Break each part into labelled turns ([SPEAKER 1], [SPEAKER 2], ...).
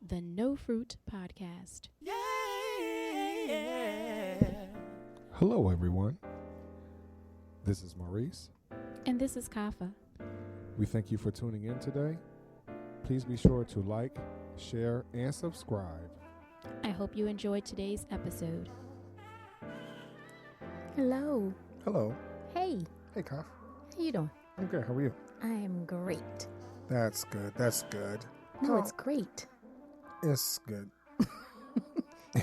[SPEAKER 1] the No Fruit Podcast.
[SPEAKER 2] Hello, everyone. This is Maurice.
[SPEAKER 1] And this is Kafa.
[SPEAKER 2] We thank you for tuning in today. Please be sure to like, share, and subscribe.
[SPEAKER 1] I hope you enjoyed today's episode. Hello.
[SPEAKER 2] Hello.
[SPEAKER 1] Hey.
[SPEAKER 2] Hey, Kaf.
[SPEAKER 1] How you doing?
[SPEAKER 2] I'm good. How are you?
[SPEAKER 1] I am great.
[SPEAKER 2] That's good. That's good.
[SPEAKER 1] No, it's great.
[SPEAKER 2] It's good.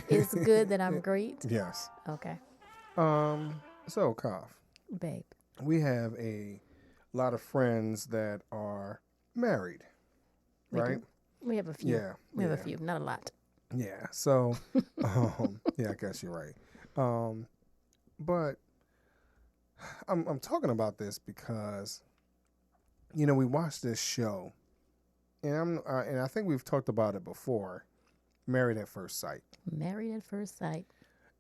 [SPEAKER 1] It's good that I'm great?
[SPEAKER 2] Yes.
[SPEAKER 1] Okay.
[SPEAKER 2] So, Kaf.
[SPEAKER 1] Babe.
[SPEAKER 2] We have a lot of friends that are married, right?
[SPEAKER 1] We have a few.
[SPEAKER 2] Yeah.
[SPEAKER 1] We have a few, not a lot.
[SPEAKER 2] Yeah. So, yeah, I guess you're right. But I'm talking about this because, you know, we watched this show, and I think we've talked about it before, Married at First Sight.
[SPEAKER 1] Married at First Sight.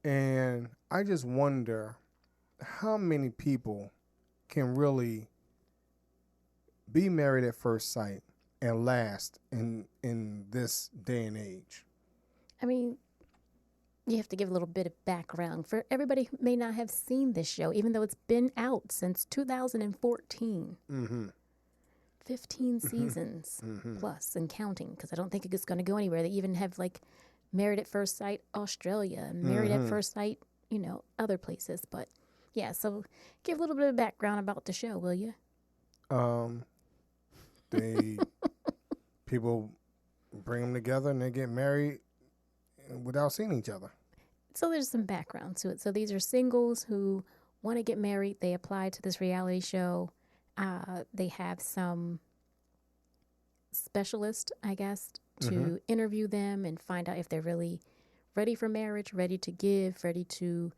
[SPEAKER 2] And I just wonder how many people can really be married at first sight and last in this day and age.
[SPEAKER 1] I mean, you have to give a little bit of background for everybody who may not have seen this show, even though it's been out since 2014.
[SPEAKER 2] Mm-hmm.
[SPEAKER 1] 15 seasons plus and counting, because I don't think it's going to go anywhere. They even have like Married at First Sight Australia and Married at First Sight, you know, other places. But yeah, so give a little bit of background about the show, will you?
[SPEAKER 2] People bring them together and they get married without seeing each other.
[SPEAKER 1] So there's some background to it. So these are singles who want to get married. They apply to this reality show. They have some specialist, I guess, to interview them and find out if they're really ready for marriage, ready to give, ready to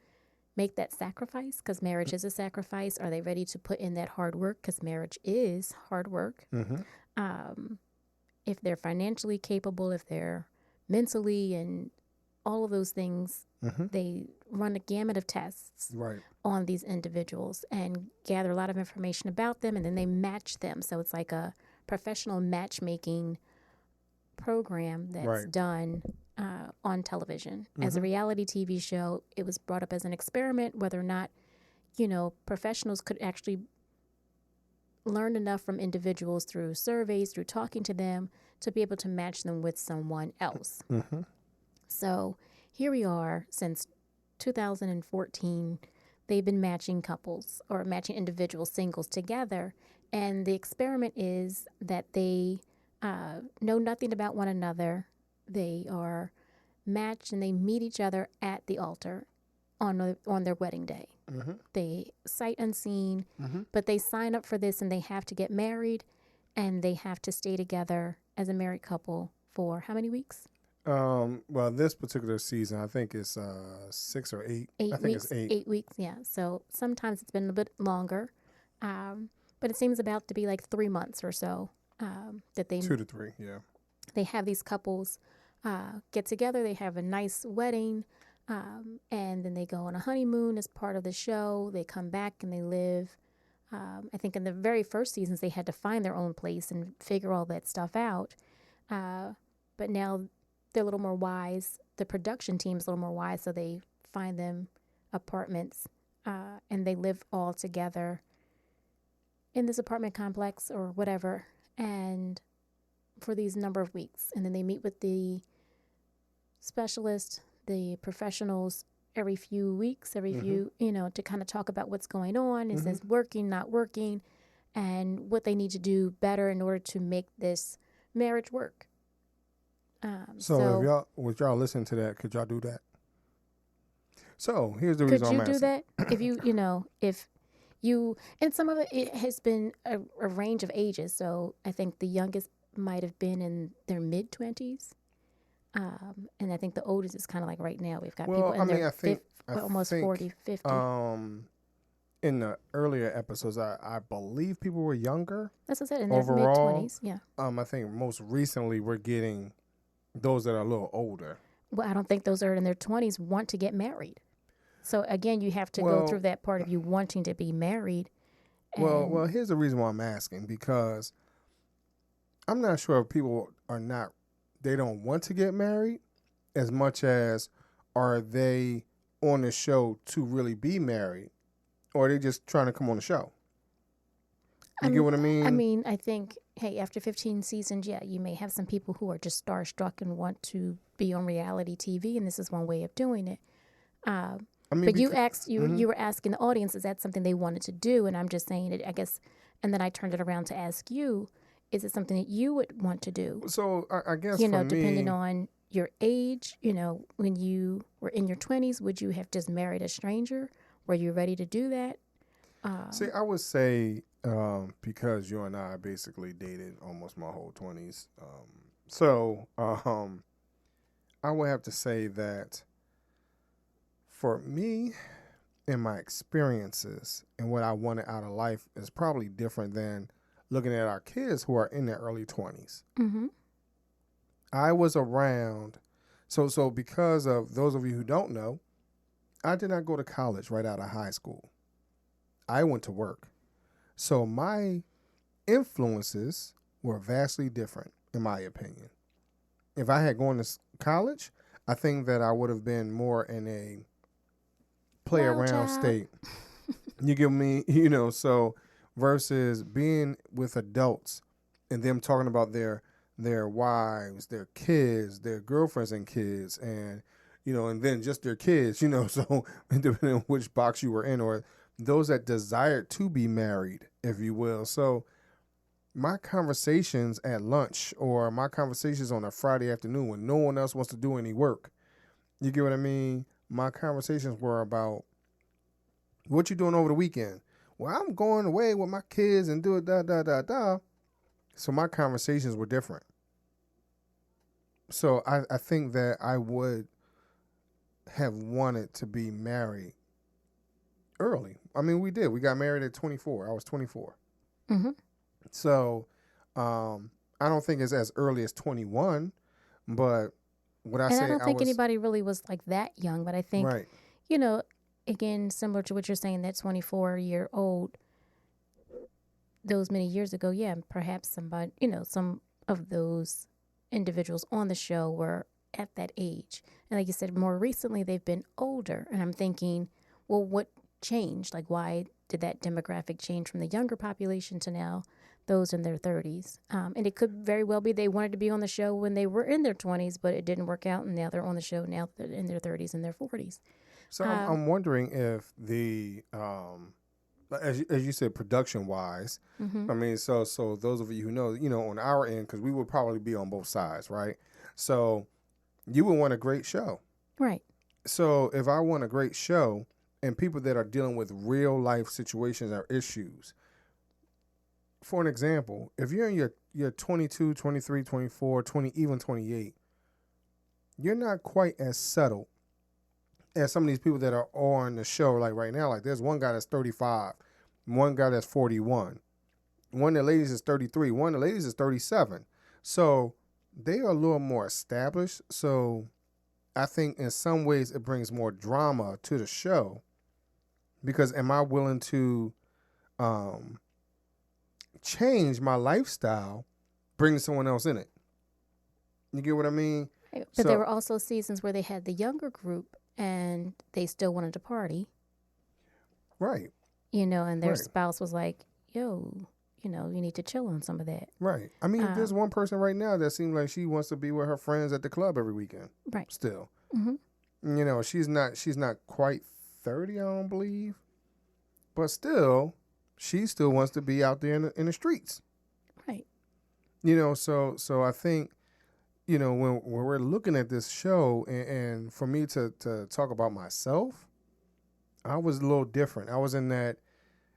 [SPEAKER 1] make that sacrifice, because marriage is a sacrifice. Are they ready to put in that hard work, because marriage is hard work? If they're financially capable, if they're mentally and all of those things, they run a gamut of tests on these individuals and gather a lot of information about them, and then they match them. So it's like a professional matchmaking program that's done on television. As a reality TV show, it was brought up as an experiment, whether or not, you know, professionals could actually learn enough from individuals through surveys, through talking to them, to be able to match them with someone else. So here we are since 2014. They've been matching couples or matching individual singles together. And the experiment is that they know nothing about one another. They are matched and they meet each other at the altar on their wedding day. They sight unseen, but they sign up for this and they have to get married and they have to stay together as a married couple for how many weeks?
[SPEAKER 2] Well, this particular season, I think it's 6 or 8. I think it's 8.
[SPEAKER 1] 8 weeks, yeah. So sometimes it's been a bit longer, but it seems about to be like 3 months or so that they
[SPEAKER 2] 2 to 3, yeah.
[SPEAKER 1] They have these couples get together. They have a nice wedding, and then they go on a honeymoon as part of the show. They come back and they live. I think in the very first seasons they had to find their own place and figure all that stuff out. But now they're a little more wise. The production team's a little more wise, so they find them apartments, and they live all together in this apartment complex or whatever, and for these number of weeks. And then they meet with the specialist, the professionals, every few weeks, every few, you know, to kind of talk about what's going on. Is this working, not working, and what they need to do better in order to make this marriage work.
[SPEAKER 2] So if y'all listen to that, could y'all do that? So here's the reason I'm asking.
[SPEAKER 1] Could you do that? If you know, if you, and some of it has been a range of ages. So I think the youngest might have been in their mid-20s. And I think the oldest is kind of like right now. We've got people in their almost 40, 50.
[SPEAKER 2] In the earlier episodes, I believe people were younger.
[SPEAKER 1] That's what I said, in their mid-20s, yeah.
[SPEAKER 2] I think most recently we're getting those that are a little older.
[SPEAKER 1] Well, I don't think those that are in their 20s want to get married. So, again, you have to go through that part of you wanting to be married.
[SPEAKER 2] Well, here's the reason why I'm asking, because I'm not sure if people are not they don't want to get married as much as are they on the show to really be married, or are they just trying to come on the show? You get what I mean?
[SPEAKER 1] I mean, I think, hey, after 15 seasons, yeah, you may have some people who are just starstruck and want to be on reality TV, and this is one way of doing it. But you asked, you were asking the audience, is that something they wanted to do? And I'm just saying it, I guess, and then I turned it around to ask you, is it something that you would want to do?
[SPEAKER 2] So I guess,
[SPEAKER 1] you know, depending on your age, you know, when you were in your 20s, would you have just married a stranger? Were you ready to do that?
[SPEAKER 2] See, I would say, because you and I basically dated almost my whole 20s. I would have to say that for me and my experiences and what I wanted out of life is probably different than looking at our kids who are in their early 20s.
[SPEAKER 1] Mm-hmm.
[SPEAKER 2] I was around. So because of those of you who don't know, I did not go to college right out of high school. I went to work. So my influences were vastly different, in my opinion. If I had gone to college, I think that I would have been more in a play around state. You get me? You know, so versus being with adults and them talking about their wives, their kids, their girlfriends and kids, and, you know, and then just their kids, you know, so depending on which box you were in, or those that desired to be married, if you will. So my conversations at lunch or my conversations on a Friday afternoon when no one else wants to do any work, you get what I mean? My conversations were about, what you doing over the weekend? Well, I'm going away with my kids and do it, da. So my conversations were different. So I think that I would have wanted to be married early. I mean, we did. We got married at 24. I was 24.
[SPEAKER 1] Mm-hmm.
[SPEAKER 2] So I don't think it's as early as 21, but what I say,
[SPEAKER 1] I don't think anybody really was like that young, but I think,
[SPEAKER 2] right.
[SPEAKER 1] You know, again, similar to what you're saying, that 24-year-old, those many years ago, yeah, perhaps somebody, you know, some of those individuals on the show were at that age. And like you said, more recently, they've been older. And I'm thinking, well, what changed? Like, why did that demographic change from the younger population to now those in their 30s? And it could very well be they wanted to be on the show when they were in their 20s, but it didn't work out. And now they're on the show now they're in their 30s and their 40s.
[SPEAKER 2] So I'm wondering if the, as you said, production wise,
[SPEAKER 1] Mm-hmm.
[SPEAKER 2] I mean, so those of you who know, you know, on our end, because we would probably be on both sides, right? So you would want a great show.
[SPEAKER 1] Right. So
[SPEAKER 2] if I want a great show and people that are dealing with real life situations or issues, for an example, if you're in your 22, 23, 24, 20, even 28, you're not quite as settled as some of these people that are on the show, like right now. Like there's one guy that's 35, one guy that's 41, one of the ladies is 33, one of the ladies is 37. So they are a little more established. So I think in some ways it brings more drama to the show, because am I willing to change my lifestyle, bring someone else in it? You get what I mean?
[SPEAKER 1] But there were also seasons where they had the younger group and they still wanted to party.
[SPEAKER 2] Right.
[SPEAKER 1] You know, and their spouse was like, yo, you know, you need to chill on some of that.
[SPEAKER 2] Right. I mean, there's one person right now that seems like she wants to be with her friends at the club every weekend.
[SPEAKER 1] Right.
[SPEAKER 2] Still.
[SPEAKER 1] Mm-hmm.
[SPEAKER 2] You know, she's not quite 30, I don't believe. But still, she still wants to be out there in the streets.
[SPEAKER 1] Right.
[SPEAKER 2] You know, so I think, you know, when we're looking at this show, and for me to talk about myself, I was a little different. I was in that,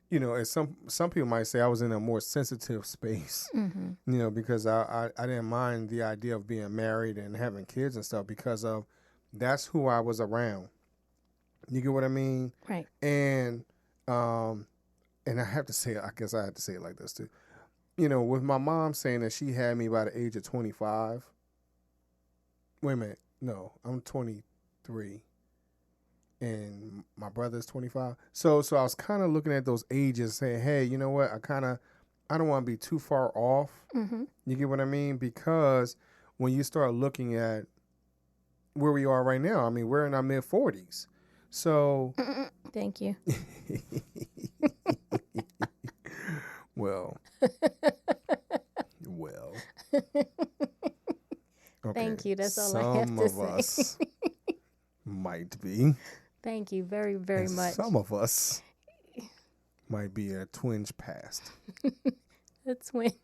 [SPEAKER 2] you know, as some people might say, I was in a more sensitive space,
[SPEAKER 1] mm-hmm.
[SPEAKER 2] you know, because I didn't mind the idea of being married and having kids and stuff, because of that's who I was around. You get what I mean?
[SPEAKER 1] Right.
[SPEAKER 2] And I have to say, I guess I have to say it like this too. You know, with my mom saying that she had me by the age of 25. Wait a minute. No, I'm 23. And my brother's 25. So I was kind of looking at those ages saying, hey, you know what? I don't want to be too far off.
[SPEAKER 1] Mm-hmm.
[SPEAKER 2] You get what I mean? Because when you start looking at where we are right now, I mean, we're in our mid 40s. So.
[SPEAKER 1] Thank you.
[SPEAKER 2] Well. Well. Okay.
[SPEAKER 1] Thank you. That's all I have to say.
[SPEAKER 2] Some of us might be.
[SPEAKER 1] Thank you very, very much.
[SPEAKER 2] Some of us might be a twinge past.
[SPEAKER 1] A twinge.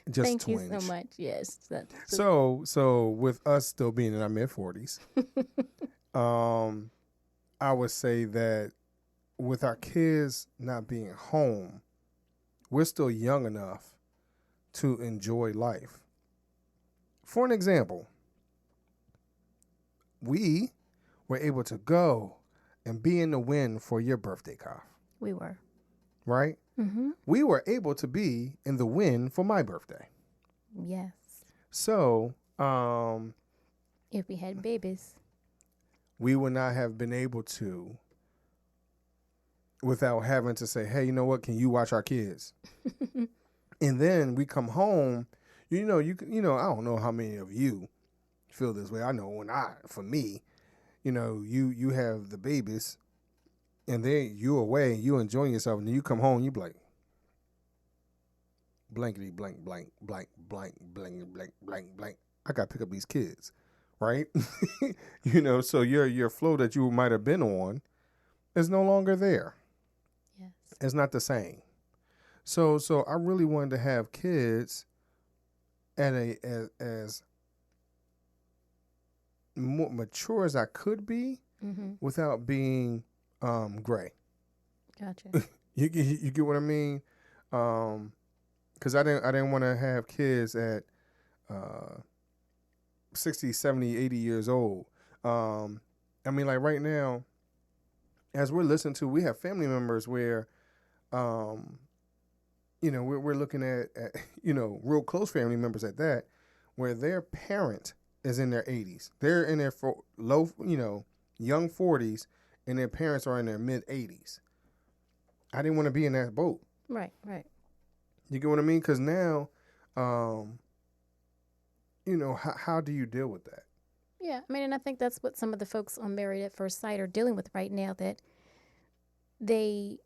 [SPEAKER 2] Just
[SPEAKER 1] Thank
[SPEAKER 2] twinge.
[SPEAKER 1] you so much. Yes.
[SPEAKER 2] So with us still being in our mid 40s, I would say that with our kids not being home, we're still young enough to enjoy life. For an example, we were able to go and be in the wind for your birthday, Kaf.
[SPEAKER 1] We were.
[SPEAKER 2] Right?
[SPEAKER 1] Mm-hmm.
[SPEAKER 2] We were able to be in the wind for my birthday.
[SPEAKER 1] Yes.
[SPEAKER 2] So,
[SPEAKER 1] if we had babies,
[SPEAKER 2] we would not have been able to without having to say, hey, you know what? Can you watch our kids? And then we come home, I don't know how many of you feel this way. I know for me, you have the babies and then you away, you enjoying yourself, and then you come home, you be like, blankety blank, blank, blank, blank, blank, blank, blank, blank. I got to pick up these kids, right? So your flow that you might have been on is no longer there.
[SPEAKER 1] Yes.
[SPEAKER 2] It's not the same. So I really wanted to have kids at as more mature as I could be, without being gray.
[SPEAKER 1] Gotcha.
[SPEAKER 2] You get what I mean? Because I didn't want to have kids at 60, 70, 80 years old. I mean, like right now, as we're listening to, we have family members where, we're looking at real close family members at that, where their parent is in their 80s. They're in their young 40s, and their parents are in their mid 80s. I didn't want to be in that boat.
[SPEAKER 1] Right.
[SPEAKER 2] You get what I mean? Because now, how do you deal with that?
[SPEAKER 1] Yeah, I mean, and I think that's what some of the folks on Married at First Sight are dealing with right now, that they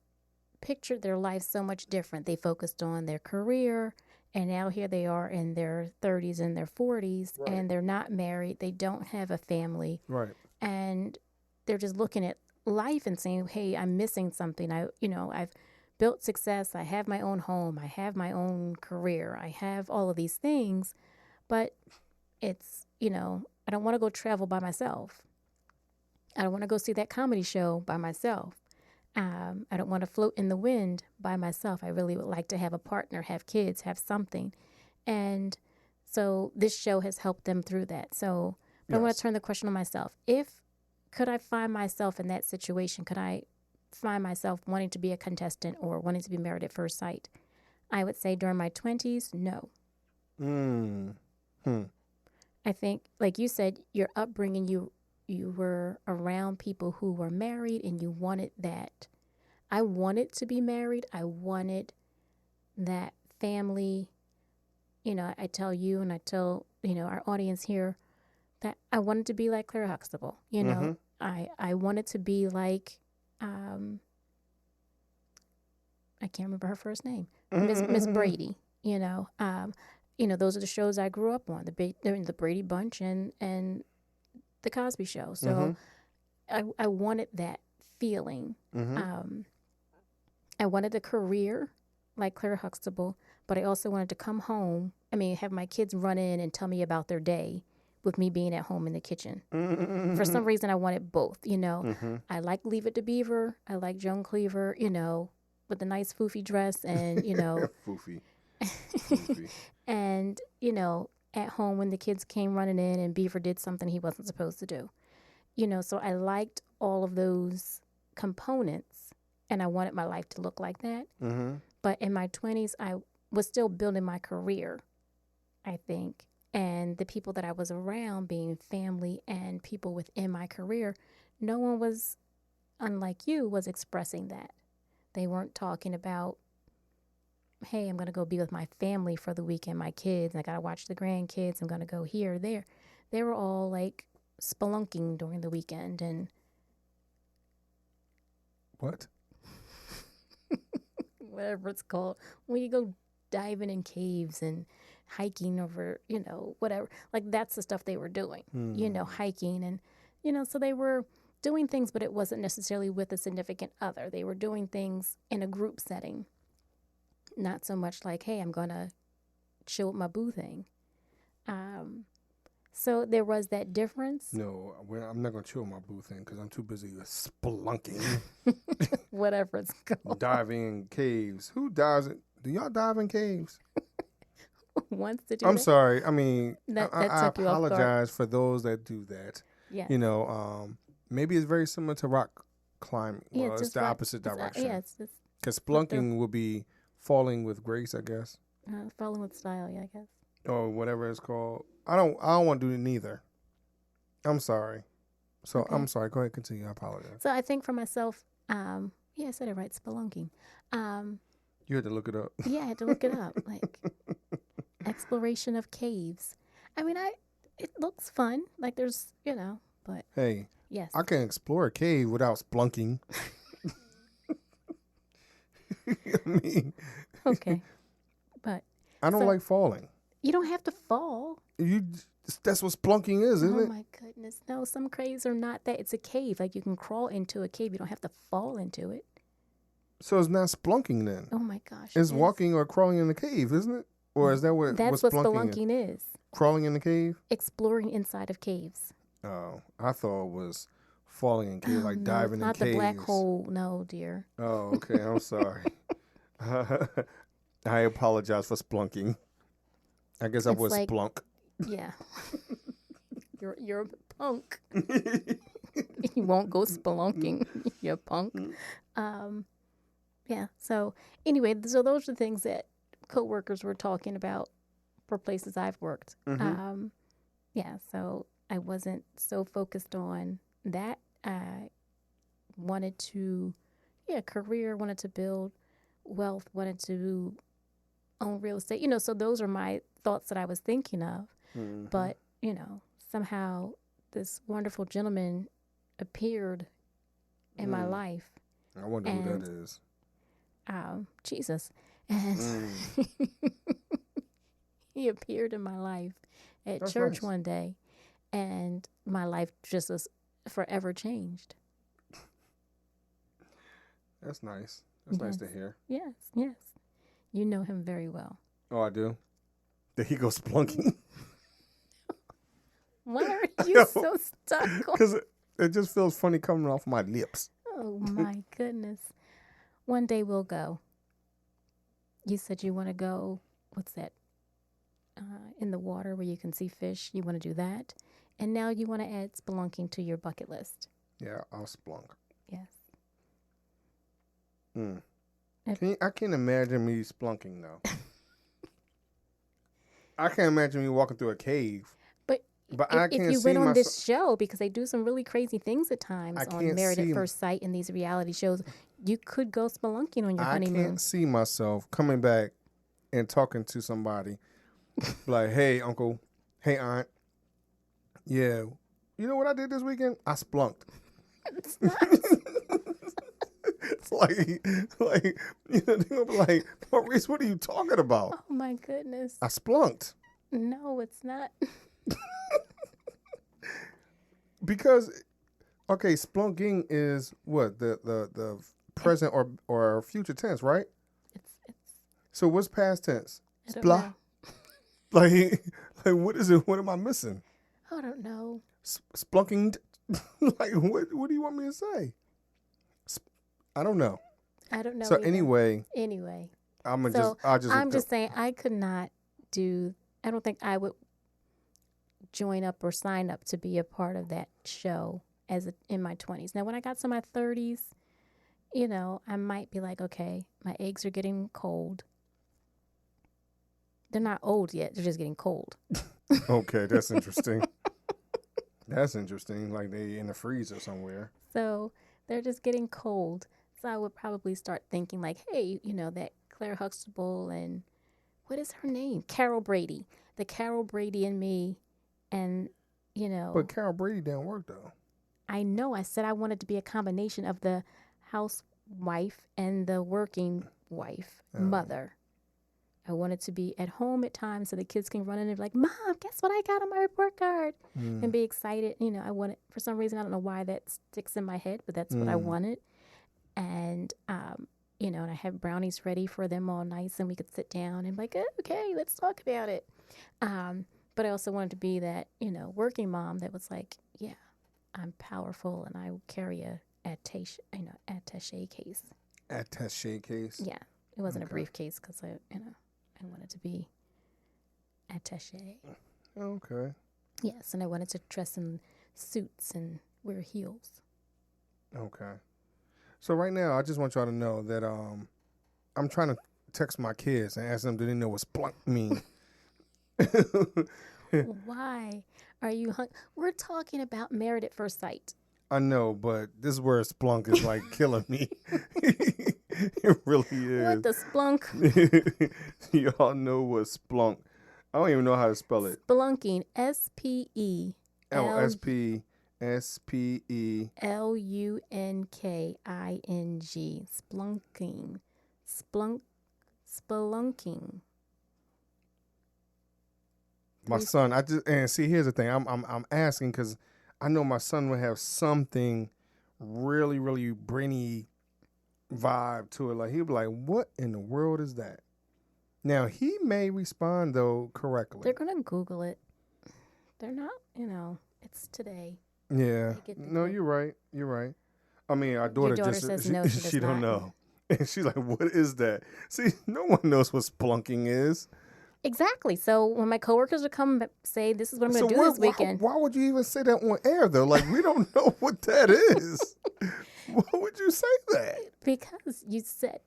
[SPEAKER 1] pictured their life so much different. They focused on their career, and now here they are in their 30s and their 40s, right, and they're not married. They don't have a family.
[SPEAKER 2] Right.
[SPEAKER 1] And they're just looking at life and saying, hey, I'm missing something. I've built success. I have my own home. I have my own career. I have all of these things, but it's, I don't want to go travel by myself. I don't want to go see that comedy show by myself. I don't want to float in the wind by myself. I really would like to have a partner, have kids, have something. And so this show has helped them through that. So but yes. I want to turn the question on myself. Could I find myself in that situation? Could I find myself wanting to be a contestant or wanting to be Married at First Sight? I would say during my 20s, no. I think, like you said, your upbringing, you were around people who were married and you wanted that. I wanted to be married. I wanted that family. I tell you and I tell, our audience here that I wanted to be like Claire Huxtable. I wanted to be like, I can't remember her first name, Miss Brady. Those are the shows I grew up on, the Brady Bunch and the Cosby Show. So I wanted that feeling. I wanted a career like Claire Huxtable, but I also wanted to come home. Have my kids run in and tell me about their day with me being at home in the kitchen. For some reason, I wanted both. I like Leave It to Beaver. I like Joan Cleaver, with the nice foofy dress and,
[SPEAKER 2] Foofy.
[SPEAKER 1] And, at home when the kids came running in and Beaver did something he wasn't supposed to do. So I liked all of those components and I wanted my life to look like that. But in my 20s, I was still building my career, I think. And the people that I was around, being family and people within my career, no one was, unlike you, was expressing that. They weren't talking about, hey, I'm going to go be with my family for the weekend, my kids. I got to watch the grandkids. I'm going to go here or there. They were all like spelunking during the weekend. And
[SPEAKER 2] what?
[SPEAKER 1] whatever it's called. When you go diving in caves and hiking over, whatever. Like that's the stuff they were doing, hiking. And, so they were doing things, but it wasn't necessarily with a significant other. They were doing things in a group setting. Not so much like, hey, I'm going to chill with my boo thing. So there was that difference.
[SPEAKER 2] No, I'm not going to chill with my boo thing because I'm too busy spelunking.
[SPEAKER 1] Whatever it's called.
[SPEAKER 2] Diving in caves. Who dives in? Do y'all dive in caves?
[SPEAKER 1] Wants to do
[SPEAKER 2] I'm
[SPEAKER 1] that?
[SPEAKER 2] sorry. I mean, I
[SPEAKER 1] took you off guard.
[SPEAKER 2] apologize for those that do that.
[SPEAKER 1] Yeah.
[SPEAKER 2] Maybe it's very similar to rock climbing. Well, it's the
[SPEAKER 1] rock,
[SPEAKER 2] opposite direction.
[SPEAKER 1] It's
[SPEAKER 2] because spelunking will be falling with grace, I guess.
[SPEAKER 1] Falling with style, yeah, I guess.
[SPEAKER 2] Or whatever it's called. I don't want to do neither. I'm sorry. So okay. I'm sorry. Go ahead, continue. I apologize.
[SPEAKER 1] So I think for myself, I said it right, spelunking.
[SPEAKER 2] You had to look it up.
[SPEAKER 1] Yeah, I had to look it up. Like exploration of caves. I mean, it looks fun. Like there's, but
[SPEAKER 2] hey,
[SPEAKER 1] yes,
[SPEAKER 2] I can explore a cave without splunking. I mean,
[SPEAKER 1] okay, but
[SPEAKER 2] I don't like falling.
[SPEAKER 1] You don't have to fall.
[SPEAKER 2] That's what splunking is, isn't it?
[SPEAKER 1] Oh my goodness, no! Some caves are not that. It's a cave. Like you can crawl into a cave. You don't have to fall into it.
[SPEAKER 2] So it's not splunking then.
[SPEAKER 1] Oh my gosh!
[SPEAKER 2] It's walking or crawling in the cave, isn't it? Or is that what?
[SPEAKER 1] That's what spelunking is.
[SPEAKER 2] Crawling in the cave.
[SPEAKER 1] Exploring inside of caves.
[SPEAKER 2] Oh, I thought it was falling in caves, like diving in caves.
[SPEAKER 1] Not the black hole, no, dear.
[SPEAKER 2] Oh, okay. I'm sorry. I apologize for splunking. I guess I was like, splunk.
[SPEAKER 1] Yeah. You're a punk. You won't go spelunking. You're a punk. Yeah. So anyway, so those are the things that coworkers were talking about for places I've worked. Mm-hmm. Yeah. So I wasn't so focused on that. I wanted to, career, wanted to build wealth, wanted to own real estate, so those are my thoughts that I was thinking of. Mm-hmm. But, somehow this wonderful gentleman appeared in my life.
[SPEAKER 2] I wonder who that is.
[SPEAKER 1] Jesus. And he appeared in my life at That's church nice. One day, and my life just was forever changed.
[SPEAKER 2] That's nice. That's nice to hear.
[SPEAKER 1] Yes, yes. You know him very well.
[SPEAKER 2] Oh, I do? Did he go splunking?
[SPEAKER 1] Why are you so stuck?
[SPEAKER 2] Because it just feels funny coming off my lips.
[SPEAKER 1] Oh, my goodness. One day we'll go. You said you want to go, what's that? In the water where you can see fish. You want to do that. And now you want to add spelunking to your bucket list.
[SPEAKER 2] Yeah, I'll splunk.
[SPEAKER 1] Yes.
[SPEAKER 2] I can't imagine me splunking, though. I can't imagine me walking through a cave. But I can't see
[SPEAKER 1] if you went on this show, because they do some really crazy things at times on Married at First Sight and these reality shows, you could go spelunking on your honeymoon.
[SPEAKER 2] I can't see myself coming back and talking to somebody like, hey, uncle, hey, aunt. Yeah. You know what I did this weekend? I splunked.
[SPEAKER 1] It's not.
[SPEAKER 2] It's like, they're gonna be like, Maurice, what are you talking about?
[SPEAKER 1] Oh, my goodness.
[SPEAKER 2] I splunked.
[SPEAKER 1] No, it's not.
[SPEAKER 2] Because, okay, splunking is what? The present or future tense, right?
[SPEAKER 1] It's
[SPEAKER 2] So what's past tense?
[SPEAKER 1] Splah.
[SPEAKER 2] Like what is it? What am I missing?
[SPEAKER 1] I don't know.
[SPEAKER 2] Splunking. Like what do you want me to say? I don't know. So
[SPEAKER 1] either. Anyway,
[SPEAKER 2] I'm
[SPEAKER 1] just saying I could not do. I don't think I would join up or sign up to be a part of that show in my 20s. Now, when I got to my 30s, I might be like, okay, my eggs are getting cold. They're not old yet. They're just getting cold.
[SPEAKER 2] Okay, that's interesting. That's interesting. Like they in the freezer somewhere.
[SPEAKER 1] So they're just getting cold. So I would probably start thinking like, hey, that Claire Huxtable and what is her name? Carol Brady. The Carol Brady in me, and
[SPEAKER 2] But Carol Brady didn't work though.
[SPEAKER 1] I know. I said I wanted to be a combination of the housewife and the working wife, mother. I wanted to be at home at times so the kids can run in and be like, Mom, guess what I got on my report card? And be excited. I wanted, for some reason, I don't know why that sticks in my head, but that's what I wanted. And, and I had brownies ready for them all nice, and we could sit down and be like, okay, let's talk about it. But I also wanted to be that, working mom that was like, yeah, I'm powerful and I carry a attaché case.
[SPEAKER 2] Attaché case?
[SPEAKER 1] Yeah. It wasn't a briefcase because I wanted to be attaché.
[SPEAKER 2] Okay.
[SPEAKER 1] Yes, and I wanted to dress in suits and wear heels.
[SPEAKER 2] Okay. So right now, I just want y'all to know that I'm trying to text my kids and ask them, do they know what splunk mean?
[SPEAKER 1] Why are you We're talking about Married at First Sight.
[SPEAKER 2] I know, but this word splunk is like killing me. It really is.
[SPEAKER 1] What the splunk?
[SPEAKER 2] Y'all know what splunk. I don't even know how to spell it.
[SPEAKER 1] Splunking. S-P-E.
[SPEAKER 2] S-P-E-L-U-N-K-I-N-G. Splunking.
[SPEAKER 1] Spelunking.
[SPEAKER 2] My son, here's the thing. I'm asking because I know my son would have something really, really brainy vibe to it. Like he'd be like, "What in the world is that?" Now he may respond though correctly.
[SPEAKER 1] They're gonna Google it. They're not, it's today.
[SPEAKER 2] Yeah. No, you're right. You're right. I mean, our daughter just
[SPEAKER 1] says no, she
[SPEAKER 2] don't know, and she's like, "What is that?" See, no one knows what splunking is.
[SPEAKER 1] Exactly. So when my coworkers would come say, "This is what I'm going to do this weekend,"
[SPEAKER 2] why would you even say that on air though? Like we don't know what that is. Why would you say that?
[SPEAKER 1] Because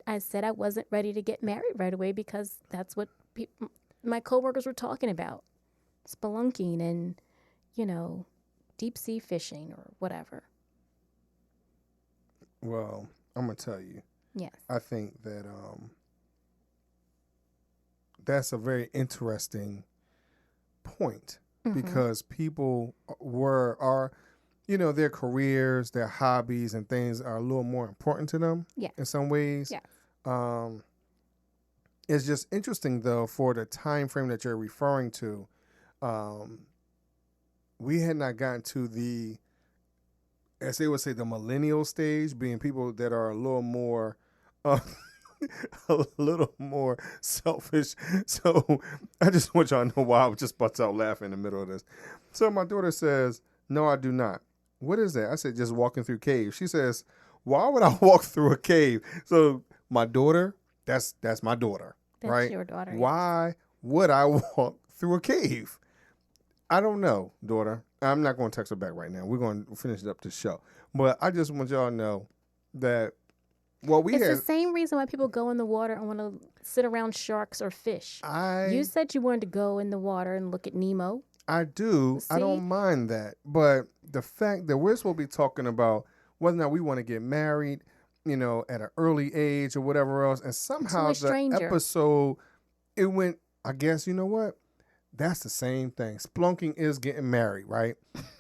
[SPEAKER 1] I said I wasn't ready to get married right away because that's what my coworkers were talking about, spelunking and deep sea fishing or whatever.
[SPEAKER 2] Well, I'm gonna tell you.
[SPEAKER 1] Yes.
[SPEAKER 2] I think that that's a very interesting point because people are their careers, their hobbies and things are a little more important to them in some ways.
[SPEAKER 1] Yeah.
[SPEAKER 2] It's just interesting though for the time frame that you're referring to. We had not gotten to the, as they would say, the millennial stage, being people that are a little more selfish. So I just want y'all to know why I was just bust out laughing in the middle of this. So my daughter says, "No, I do not." What is that? I said, "Just walking through caves." She says, "Why would I walk through a cave?" So my daughter, that's my daughter, right?
[SPEAKER 1] That's your daughter.
[SPEAKER 2] Why would I walk through a cave? I don't know, daughter. I'm not going to text her back right now. We're going to finish up the show. But I just want y'all to know that
[SPEAKER 1] it's the same reason why people go in the water and want to sit around sharks or fish. You said you wanted to go in the water and look at Nemo.
[SPEAKER 2] I do. See? I don't mind that. But the fact that we're supposed to be talking about whether or not we want to get married, at an early age or whatever else, and somehow the episode, it went, I guess, you know what? That's the same thing. Splunking is getting married, right?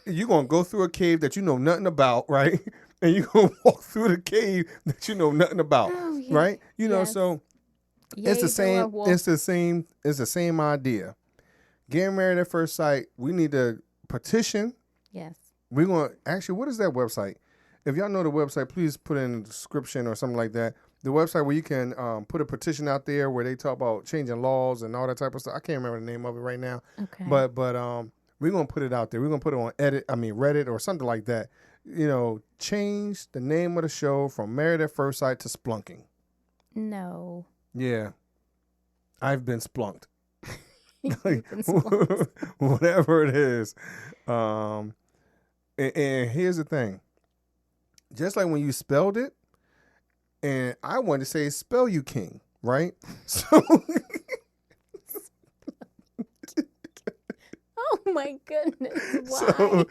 [SPEAKER 2] You're going to go through a cave that you know nothing about, right? And you're going to walk through the cave that you know nothing about, right? So it's the same idea. Getting married at first sight, we need to petition.
[SPEAKER 1] Yes.
[SPEAKER 2] We're going to, actually, what is that website? If y'all know the website, please put it in the description or something like that. The website where you can put a petition out there where they talk about changing laws and all that type of stuff. I can't remember the name of it right now.
[SPEAKER 1] Okay.
[SPEAKER 2] But we're going to put it out there. We're going to put it on Reddit or something like that. Change the name of the show from Married at First Sight to Splunking.
[SPEAKER 1] No.
[SPEAKER 2] Yeah. I've been splunked. Whatever it is. And here's the thing. Just like when you spelled it, and I wanted to say S4E11, right? So
[SPEAKER 1] oh my goodness. Why?
[SPEAKER 2] So,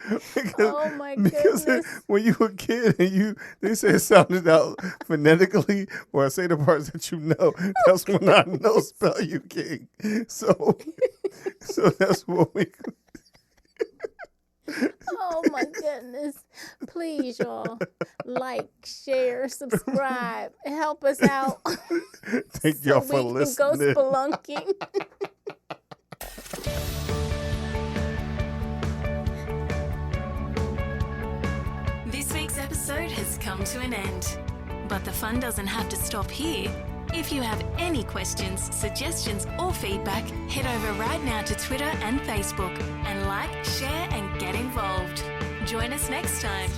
[SPEAKER 2] because when you were a kid and they say it sounded out phonetically, or I say the parts that you know, that's when I know Spell-U-King. So that's what we.
[SPEAKER 1] Oh my goodness. Please, y'all, like, share, subscribe, help us out.
[SPEAKER 2] Thank y'all for listening.
[SPEAKER 1] We can go spelunking.
[SPEAKER 3] This week's episode has come to an end, but the fun doesn't have to stop here. If you have any questions, suggestions, or feedback, head over right now to Twitter and Facebook and like, share, and get involved. Join us next time.